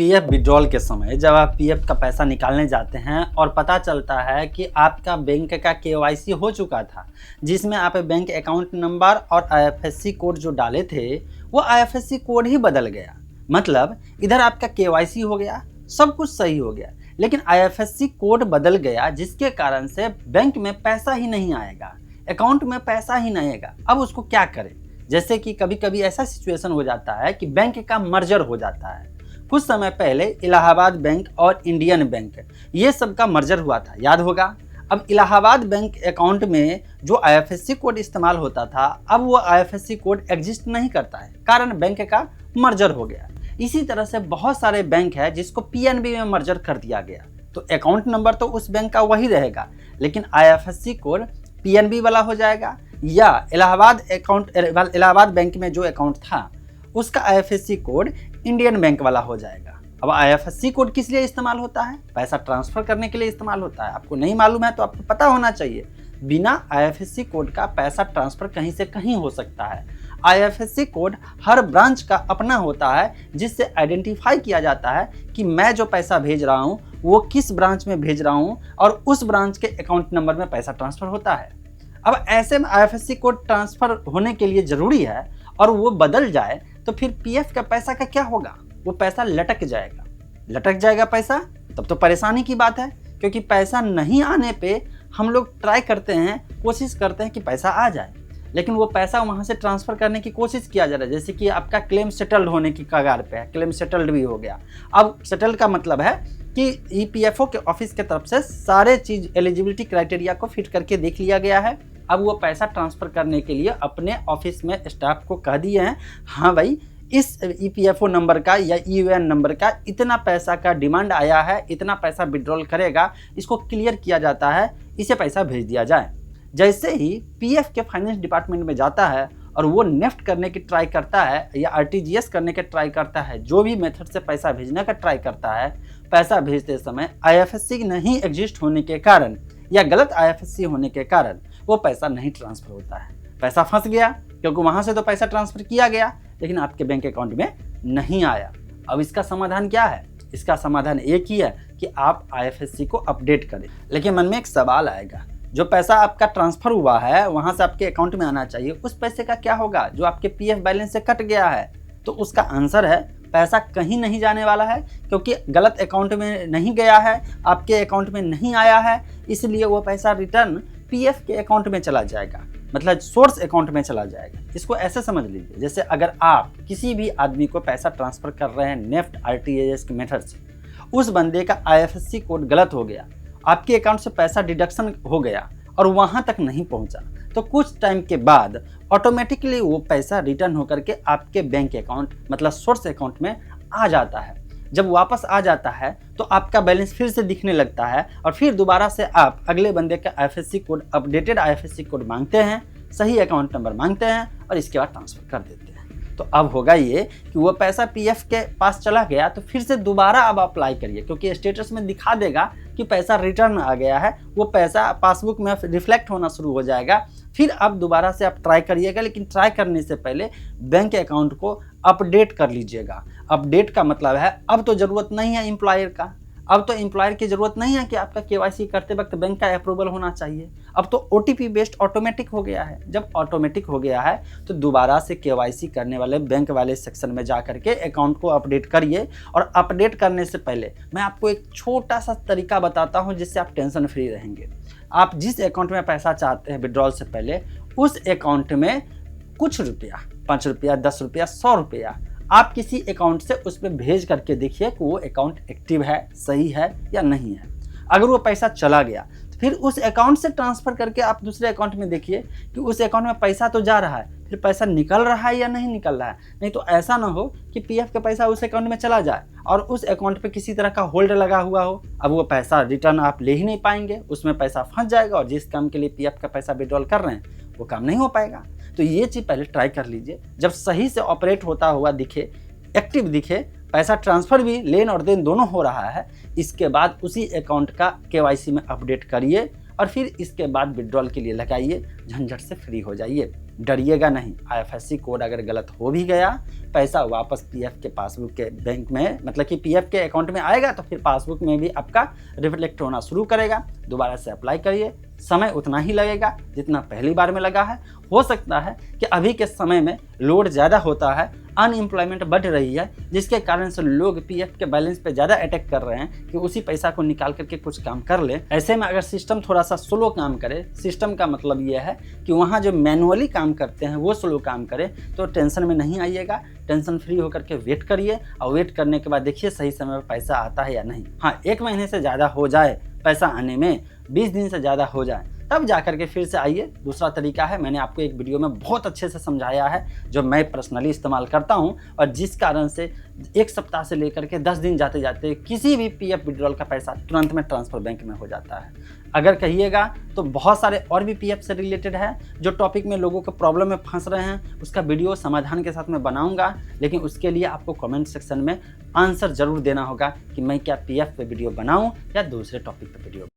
PF withdrawal के समय जब आप पीएफ का पैसा निकालने जाते हैं और पता चलता है कि आपका बैंक का केवाईसी हो चुका था, जिसमें आप बैंक अकाउंट नंबर और आईएफएससी कोड जो डाले थे वो आईएफएससी कोड ही बदल गया। मतलब इधर आपका केवाईसी हो गया, सब कुछ सही हो गया, लेकिन आईएफएससी कोड बदल गया, जिसके कारण से बैंक में पैसा ही नहीं आएगा, अकाउंट में पैसा ही नहीं आएगा। अब उसको क्या करें? जैसे कि कभी कभी ऐसा सिचुएशन हो जाता है कि बैंक का मर्जर हो जाता है। कुछ समय पहले इलाहाबाद बैंक और इंडियन बैंक ये सब का मर्जर हुआ था, याद होगा। अब इलाहाबाद बैंक अकाउंट में जो आईएफएससी कोड इस्तेमाल होता था, अब वो आईएफएससी कोड एग्जिस्ट नहीं करता है, कारण बैंक का मर्जर हो गया। इसी तरह से बहुत सारे बैंक है जिसको पीएनबी में मर्जर कर दिया गया, तो अकाउंट नंबर तो उस बैंक का वही रहेगा, लेकिन आईएफएससी कोड पीएनबी वाला हो जाएगा, या इलाहाबाद बैंक में जो अकाउंट था उसका आईएफएससी कोड इंडियन बैंक वाला हो जाएगा। अब आईएफएससी कोड किस लिए इस्तेमाल होता है? पैसा ट्रांसफर करने के लिए इस्तेमाल होता है। आपको नहीं मालूम है तो आपको पता होना चाहिए, बिना आईएफएससी कोड का पैसा ट्रांसफर कहीं से कहीं हो सकता है। आईएफएससी कोड हर ब्रांच का अपना होता है, जिससे आइडेंटिफाई किया जाता है कि मैं जो पैसा भेज रहा हूँ वो किस ब्रांच में भेज रहा हूँ और उस ब्रांच के अकाउंट नंबर में पैसा ट्रांसफर होता है। अब ऐसे में आईएफएससी कोड ट्रांसफर होने के लिए ज़रूरी है और वो बदल जाए तो फिर पीएफ का पैसा का क्या होगा? वो पैसा लटक जाएगा पैसा, तब तो परेशानी की बात है, क्योंकि पैसा नहीं आने पे हम लोग ट्राई करते हैं, कोशिश करते हैं कि पैसा आ जाए, लेकिन वो पैसा वहाँ से ट्रांसफ़र करने की कोशिश किया जा रहा है। जैसे कि आपका क्लेम सेटल्ड होने की कगार पे है, क्लेम सेटल्ड भी हो गया। अब सेटल्ड का मतलब है कि ईपीएफओ के ऑफिस के तरफ से सारे चीज़ एलिजिबिलिटी क्राइटेरिया को फिट करके देख लिया गया है। अब वो पैसा ट्रांसफ़र करने के लिए अपने ऑफिस में स्टाफ को कह दिए हैं, हाँ भाई इस ईपीएफओ नंबर का या ईयूएन नंबर का इतना पैसा का डिमांड आया है, इतना पैसा विड्रॉल करेगा, इसको क्लियर किया जाता है, इसे पैसा भेज दिया जाए। जैसे ही पीएफ के फाइनेंस डिपार्टमेंट में जाता है और वो नेफ्ट करने की ट्राई करता है या आरटीजीएस करने के ट्राई करता है, जो भी मेथड से पैसा भेजने का ट्राई करता है, पैसा भेजते समय आईएफएससी नहीं एग्जिस्ट होने के कारण या गलत आईएफएससी होने के कारण वो पैसा नहीं ट्रांसफ़र होता है। पैसा फंस गया, क्योंकि वहाँ से तो पैसा ट्रांसफ़र किया गया लेकिन आपके बैंक अकाउंट में नहीं आया। अब इसका समाधान क्या है? इसका समाधान एक ही है कि आप आईएफएससी को अपडेट करें। लेकिन मन में एक सवाल आएगा, जो पैसा आपका ट्रांसफ़र हुआ है वहाँ से आपके अकाउंट में आना चाहिए, उस पैसे का क्या होगा जो आपके पीएफ बैलेंस से कट गया है? तो उसका आंसर है, पैसा कहीं नहीं जाने वाला है, क्योंकि गलत अकाउंट में नहीं गया है, आपके अकाउंट में नहीं आया है, इसलिए वो पैसा रिटर्न पीएफ के अकाउंट में चला जाएगा, मतलब सोर्स अकाउंट में चला जाएगा। इसको ऐसे समझ लीजिए, जैसे अगर आप किसी भी आदमी को पैसा ट्रांसफ़र कर रहे हैं नेफ्ट आरटीजीएस के मेथड से, उस बंदे का आईएफएससी कोड गलत हो गया, आपके अकाउंट से पैसा डिडक्शन हो गया और वहाँ तक नहीं पहुँचा, तो कुछ टाइम के बाद ऑटोमेटिकली वो पैसा रिटर्न होकर के आपके बैंक अकाउंट मतलब सोर्स अकाउंट में आ जाता है। जब वापस आ जाता है तो आपका बैलेंस फिर से दिखने लगता है और फिर दोबारा से आप अगले बंदे का IFSC code, updated IFSC code मांगते हैं, सही अकाउंट नंबर मांगते हैं और इसके बाद ट्रांसफ़र कर देते हैं। तो अब होगा ये कि वो पैसा पीएफ के पास चला गया तो फिर से दोबारा अब अप्लाई करिए, क्योंकि स्टेटस में दिखा देगा कि पैसा रिटर्न आ गया है, वो पैसा पासबुक में रिफ्लेक्ट होना शुरू हो जाएगा। फिर अब दोबारा से आप ट्राई करिएगा, लेकिन ट्राई करने से पहले बैंक अकाउंट को अपडेट कर लीजिएगा। अपडेट का मतलब है अब तो ज़रूरत नहीं है एम्प्लॉयर का, अब तो एम्प्लॉयर की ज़रूरत नहीं है कि आपका केवाईसी करते वक्त बैंक का अप्रूवल होना चाहिए। अब तो ओटीपी बेस्ड ऑटोमेटिक हो गया है। जब ऑटोमेटिक हो गया है तो दोबारा से केवाईसी करने वाले बैंक वाले सेक्शन में जा करके अकाउंट को अपडेट करिए। और अपडेट करने से पहले मैं आपको एक छोटा सा तरीका बताता हूँ जिससे आप टेंशन फ्री रहेंगे। आप जिस अकाउंट में पैसा चाहते हैं विड्रॉल से पहले, उस अकाउंट में कुछ रुपया, 5 रुपया, 10 रुपया, 100 रुपया आप किसी अकाउंट से उस पर भेज करके देखिए कि वो अकाउंट एक्टिव है, सही है या नहीं है। अगर वो पैसा चला गया तो फिर उस अकाउंट से ट्रांसफ़र करके आप दूसरे अकाउंट में देखिए कि उस अकाउंट में पैसा तो जा रहा है, फिर पैसा निकल रहा है या नहीं निकल रहा है। नहीं तो ऐसा ना हो कि पीएफ का पैसा उस अकाउंट में चला जाए और उस अकाउंट पे किसी तरह का होल्ड लगा हुआ हो। अब वो पैसा रिटर्न आप ले ही नहीं पाएंगे, उसमें पैसा फंस जाएगा और जिस काम के लिए पीएफ का पैसा विड्रॉल कर रहे हैं वो काम नहीं हो पाएगा। तो ये चीज़ पहले ट्राई कर लीजिए। जब सही से ऑपरेट होता हुआ दिखे, एक्टिव दिखे, पैसा ट्रांसफ़र भी, लेन और देन दोनों हो रहा है, इसके बाद उसी अकाउंट का केवाईसी में अपडेट करिए और फिर इसके बाद विड्रॉल के लिए लगाइए, झंझट से फ्री हो जाइए। डरिएगा नहीं। आईएफएससी कोड अगर गलत हो भी गया पैसा वापस पीएफ के पासबुक के बैंक में, मतलब कि पीएफ के अकाउंट में आएगा तो फिर पासबुक में भी आपका रिफ्लेक्ट होना शुरू करेगा। दोबारा से अप्लाई करिए, समय उतना ही लगेगा जितना पहली बार में लगा है। हो सकता है कि अभी के समय में लोड ज़्यादा होता है, अनएम्प्लॉयमेंट बढ़ रही है, जिसके कारण से लोग पीएफ के बैलेंस पे ज़्यादा अटैक कर रहे हैं कि उसी पैसा को निकाल करके कुछ काम कर ले। ऐसे में अगर सिस्टम थोड़ा सा स्लो काम करे, सिस्टम का मतलब ये है कि वहाँ जो मैनुअली काम करते हैं वो स्लो काम करे, तो टेंशन में नहीं आइएगा। टेंशन फ्री होकर के वेट करिए और वेट करने के बाद देखिए सही समय पर पैसा आता है या नहीं। हाँ, 1 महीने से ज़्यादा हो जाए पैसा आने में, 20 दिन से ज़्यादा हो जाए, तब जा करके फिर से आइए। दूसरा तरीका है, मैंने आपको एक वीडियो में बहुत अच्छे से समझाया है, जो मैं पर्सनली इस्तेमाल करता हूं, और जिस कारण से 1 सप्ताह से लेकर के 10 दिन जाते जाते किसी भी पीएफ विड्रॉल का पैसा तुरंत में ट्रांसफर बैंक में हो जाता है। अगर कहिएगा तो बहुत सारे और भी पीएफ से रिलेटेड है जो टॉपिक में लोगों को प्रॉब्लम में फंस रहे हैं, उसका वीडियो समाधान के साथ में बनाऊंगा। लेकिन उसके लिए आपको कमेंट सेक्शन में आंसर जरूर देना होगा कि मैं क्या पीएफ पे वीडियो बनाऊं या दूसरे टॉपिक पे वीडियो।